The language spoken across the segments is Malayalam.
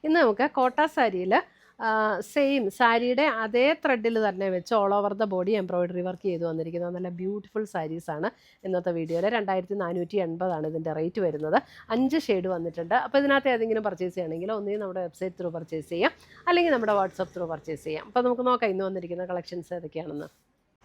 ഇന്ന് നമുക്ക് കോട്ട സാരിയിൽ സെയിം സാരിയുടെ അതേ ത്രെഡിൽ തന്നെ വെച്ച് all over the body embroidery work ചെയ്ത് വന്നിരിക്കുന്നത് നല്ല ബ്യൂട്ടിഫുൾ സാരീസാണ് ഇന്നത്തെ വീഡിയോയിൽ. 2480 ഇതിൻ്റെ റേറ്റ് വരുന്നത്. 5 ഷെയ്ഡ് വന്നിട്ടുണ്ട്. അപ്പോൾ ഇതിനകത്ത് ഏതെങ്കിലും പർച്ചേസ് ചെയ്യണമെങ്കിൽ ഒന്നുകിൽ നമ്മുടെ വെബ്സൈറ്റ് ത്രൂ പർച്ചേസ് ചെയ്യാം, അല്ലെങ്കിൽ നമ്മുടെ വാട്സപ്പ് ത്രൂ പർച്ചേസ് ചെയ്യാം. അപ്പോൾ നമുക്ക് നോക്കാം ഇന്ന് വന്നിരിക്കുന്ന കളക്ഷൻസ് ഏതൊക്കെയാണെന്ന്.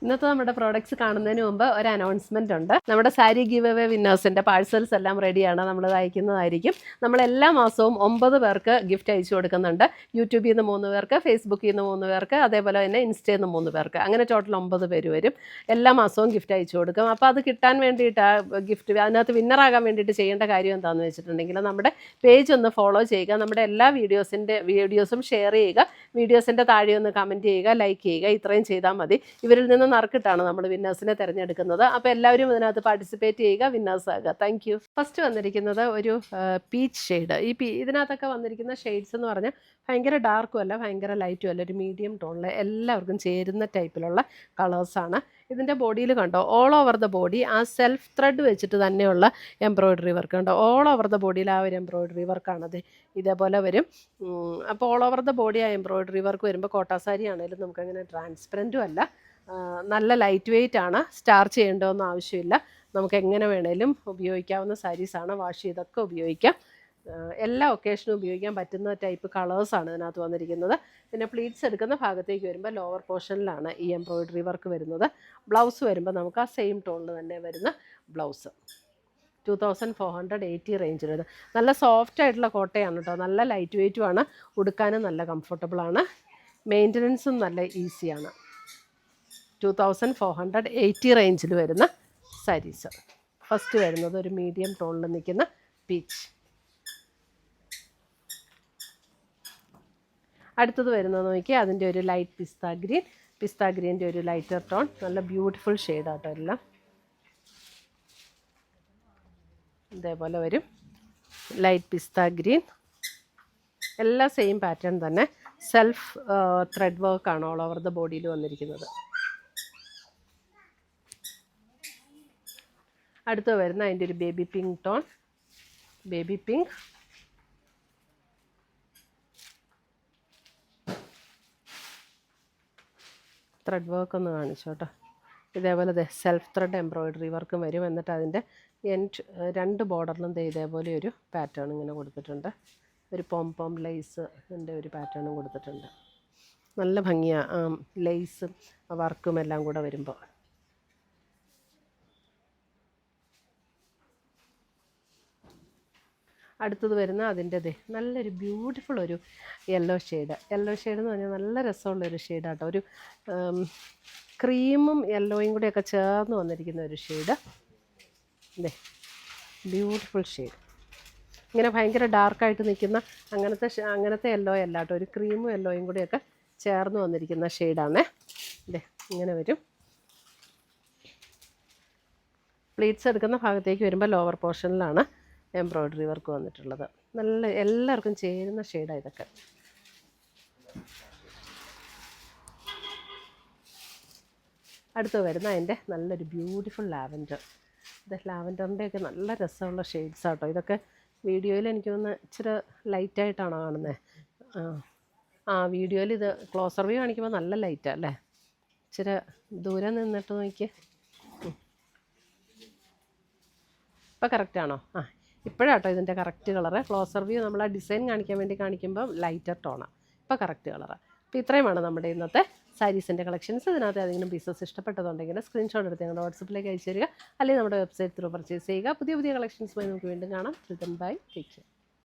ഇന്നത്തെ നമ്മുടെ പ്രോഡക്റ്റ്സ് കാണുന്നതിന് മുമ്പ് ഒരു അനൗൺസ്മെൻ്റ് ഉണ്ട്. നമ്മുടെ സാരി ഗിവ് അവേ വിന്നേഴ്സിൻ്റെ പാഴ്സൽസ് എല്ലാം റെഡിയാണ്, നമ്മൾ അയക്കുന്നതായിരിക്കും. നമ്മൾ എല്ലാ മാസവും 9 പേർക്ക് ഗിഫ്റ്റ് അയച്ചു കൊടുക്കുന്നുണ്ട്. യൂട്യൂബിൽ നിന്ന് 3 പേർക്ക്, ഫേസ്ബുക്കിൽ നിന്ന് 3 പേർക്ക്, അതേപോലെ തന്നെ ഇൻസ്റ്റയിൽ നിന്ന് 3 പേർക്ക്, അങ്ങനെ ടോട്ടൽ 9 പേര് വരും. എല്ലാ മാസവും ഗിഫ്റ്റ് അയച്ചു കൊടുക്കും. അപ്പോൾ അത് കിട്ടാൻ വേണ്ടിയിട്ട് ഗിഫ്റ്റ് അതിനകത്ത് വിന്നറാകാൻ വേണ്ടിയിട്ട് ചെയ്യേണ്ട കാര്യം എന്താണെന്ന് വെച്ചിട്ടുണ്ടെങ്കിൽ നമ്മുടെ പേജ് ഒന്ന് ഫോളോ ചെയ്യുക, നമ്മുടെ എല്ലാ വീഡിയോസും ഷെയർ ചെയ്യുക, വീഡിയോസിൻ്റെ താഴെ ഒന്ന് കമൻറ്റ് ചെയ്യുക, ലൈക്ക് ചെയ്യുക. ഇത്രയും ചെയ്താൽ മതി. ഇവരിൽ നിന്ന് നറുക്കിട്ടാണ് നമ്മൾ വിന്നേഴ്സിനെ തിരഞ്ഞെടുക്കുന്നത്. അപ്പോൾ എല്ലാവരും ഇതിനകത്ത് പാർട്ടിസിപ്പേറ്റ് ചെയ്യുക, വിന്നേഴ്സ് ആകുക. Thank you. ഫസ്റ്റ് വന്നിരിക്കുന്നത് ഒരു പീച്ച് ഷെയ്ഡ്. ഇതിനകത്തൊക്കെ വന്നിരിക്കുന്ന ഷെയ്ഡ്സ് എന്ന് പറഞ്ഞാൽ ഭയങ്കര ഡാർക്കും അല്ല, ഭയങ്കര ലൈറ്റും അല്ല, ഒരു മീഡിയം ടോണിൽ എല്ലാവർക്കും ചേരുന്ന ടൈപ്പിലുള്ള കളേഴ്സാണ്. ഇതിൻ്റെ ബോഡിയിൽ കണ്ടോ, ഓൾ ഓവർ ദ ബോഡി ആ സെൽഫ് ത്രെഡ് വെച്ചിട്ട് തന്നെയുള്ള എംബ്രോയിഡറി വർക്ക് കണ്ടോ. ഓൾ ഓവർ ദ ബോഡിയിൽ ആ ഒരു എംബ്രോയിഡറി വർക്കാണത്, ഇതേപോലെ വരും. അപ്പോൾ ഓൾ ഓവർ ദ ബോഡി ആ എംബ്രോയിഡറി വർക്ക് വരുമ്പോൾ കോട്ടാ സാരി ആണെങ്കിലും നമുക്കങ്ങനെ ട്രാൻസ്പെറൻറ്റും അല്ല, നല്ല ലൈറ്റ് വെയ്റ്റ് ആണ്. സ്റ്റാർ ചെയ്യേണ്ടതൊന്നും ആവശ്യമില്ല, നമുക്ക് എങ്ങനെ വേണേലും ഉപയോഗിക്കാവുന്ന സാരീസാണ്. വാഷ് ചെയ്തൊക്കെ ഉപയോഗിക്കാം, എല്ലാ ഒക്കേഷനും ഉപയോഗിക്കാൻ പറ്റുന്ന ടൈപ്പ് കളേഴ്സാണ് ഇതിനകത്ത് വന്നിരിക്കുന്നത്. പിന്നെ പ്ലീറ്റ്സ് എടുക്കുന്ന ഭാഗത്തേക്ക് വരുമ്പോൾ ലോവർ പോർഷനിലാണ് ഈ എംബ്രോയിഡറി വർക്ക് വരുന്നത്. ബ്ലൗസ് വരുമ്പോൾ നമുക്ക് ആ സെയിം ടോണിൽ തന്നെ വരുന്ന ബ്ലൗസ്. 2480 റേഞ്ചിൽ വരുന്നത്. നല്ല സോഫ്റ്റ് ആയിട്ടുള്ള കോട്ടയാണ് കേട്ടോ, നല്ല ലൈറ്റ് വെയ്റ്റുമാണ്, ഉടുക്കാനും നല്ല കംഫർട്ടബിളാണ്, മെയിൻ്റനൻസും നല്ല ഈസിയാണ്. 2480 റേഞ്ചിൽ വരുന്ന സാരീസ്. ഫസ്റ്റ് വരുന്നത് ഒരു മീഡിയം ടോണിൽ നിൽക്കുന്ന പീച്ച്. അടുത്തത് വരുന്നത് നോക്കിയാൽ അതിൻ്റെ ഒരു ലൈറ്റ് പിസ്ത ഗ്രീൻ്റെ ഒരു ലൈറ്റർ ടോൺ, നല്ല ബ്യൂട്ടിഫുൾ ഷെയ്ഡാട്ടോ എല്ലാം. ഇതേപോലെ വരും ലൈറ്റ് പിസ്ത ഗ്രീൻ, എല്ലാം സെയിം പാറ്റേൺ തന്നെ. സെൽഫ് ത്രെഡ് വർക്കാണ് ഓൾ ഓവർ ദ ബോഡിയിൽ വന്നിരിക്കുന്നത്. അടുത്ത് വരുന്ന അതിൻ്റെ ഒരു baby pink tone, baby pink. Thread work ഒന്ന് കാണിച്ചു കേട്ടോ. ഇതേപോലെ സെൽഫ് ത്രെഡ് എംബ്രോയിഡറി വർക്കും വരും. എന്നിട്ട് അതിൻ്റെ രണ്ട് ബോർഡറിലും ഇതേപോലെ ഒരു പാറ്റേൺ ഇങ്ങനെ കൊടുത്തിട്ടുണ്ട്. ഒരു പോം ലേസിൻ്റെ ഒരു പാറ്റേണും കൊടുത്തിട്ടുണ്ട്. നല്ല ഭംഗിയാണ് ലേസും വർക്കും എല്ലാം കൂടെ വരുമ്പോൾ. അടുത്തത് വരുന്ന അതിൻ്റെ നല്ലൊരു ബ്യൂട്ടിഫുൾ ഒരു യെല്ലോ ഷെയ്ഡ് എന്ന് പറഞ്ഞാൽ നല്ല രസമുള്ളൊരു ഷെയ്ഡാട്ടോ. ഒരു ക്രീമും യെല്ലോയും കൂടെയൊക്കെ ചേർന്ന് വന്നിരിക്കുന്ന ഒരു ഷെയ്ഡ്. Beautiful shade. ഇങ്ങനെ ഭയങ്കര ഡാർക്കായിട്ട് നിൽക്കുന്ന അങ്ങനത്തെ യെല്ലോ അല്ല കേട്ടോ, ഒരു ക്രീമും യെല്ലോയും കൂടെയൊക്കെ ചേർന്ന് വന്നിരിക്കുന്ന ഷെയ്ഡാണേ. ഇങ്ങനെ വരും. പ്ലീറ്റ്സ് എടുക്കുന്ന ഭാഗത്തേക്ക് വരുമ്പോൾ ലോവർ പോർഷനിലാണ് എംബ്രോയിഡറി വർക്ക് വന്നിട്ടുള്ളത്. നല്ല എല്ലാവർക്കും ചേരുന്ന ഷെയ്ഡാണ് ഇതൊക്കെ. അടുത്ത് വരുന്ന അതിൻ്റെ നല്ലൊരു ബ്യൂട്ടിഫുൾ ലാവൻഡർ. ലാവൻഡറിൻ്റെയൊക്കെ നല്ല രസമുള്ള ഷെയ്ഡ്സ് ആട്ടോ. ഇതൊക്കെ വീഡിയോയിൽ എനിക്ക് തോന്നുന്നു ഇച്ചിരി ലൈറ്റായിട്ടാണോ കാണുന്നത്? വീഡിയോയിൽ ഇത് ക്ലോസർ വ്യൂ കാണിക്കുമ്പോൾ നല്ല ലൈറ്റാണ് അല്ലേ? ഇച്ചിരി ദൂരം നിന്നിട്ട് നോക്കിയേ. ഇപ്പോൾ കറക്റ്റാണോ? ഇപ്പോഴാട്ടോ ഇതിൻ്റെ കറക്റ്റ് കളറ്. ക്ലോസർ വ്യൂ നമ്മൾ ആ ഡിസൈൻ കാണിക്കാൻ വേണ്ടി കാണിക്കുമ്പോൾ ലൈറ്റർ ടോണാണ്. ഇപ്പോൾ കറക്റ്റ് കളറാണ്. അപ്പോൾ ഇത്രയുമാണ് നമ്മുടെ ഇന്നത്തെ സാരീസിൻ്റെ കളക്ഷൻസ്. ഇതിനകത്ത് ഏതെങ്കിലും പീസസ് ഇഷ്ടപ്പെട്ടതുണ്ടെങ്കിൽ സ്ക്രീൻഷോട്ട് എടുത്ത് ഞങ്ങളുടെ വാട്സപ്പിലേക്ക് അയച്ചു തരിക, അല്ലെങ്കിൽ നമ്മുടെ വെബ്സൈറ്റ് ത്രൂ പർച്ചേസ് ചെയ്യുക. പുതിയ കളക്ഷൻസുമായി നമുക്ക് വീണ്ടും കാണാം. Bye, take care.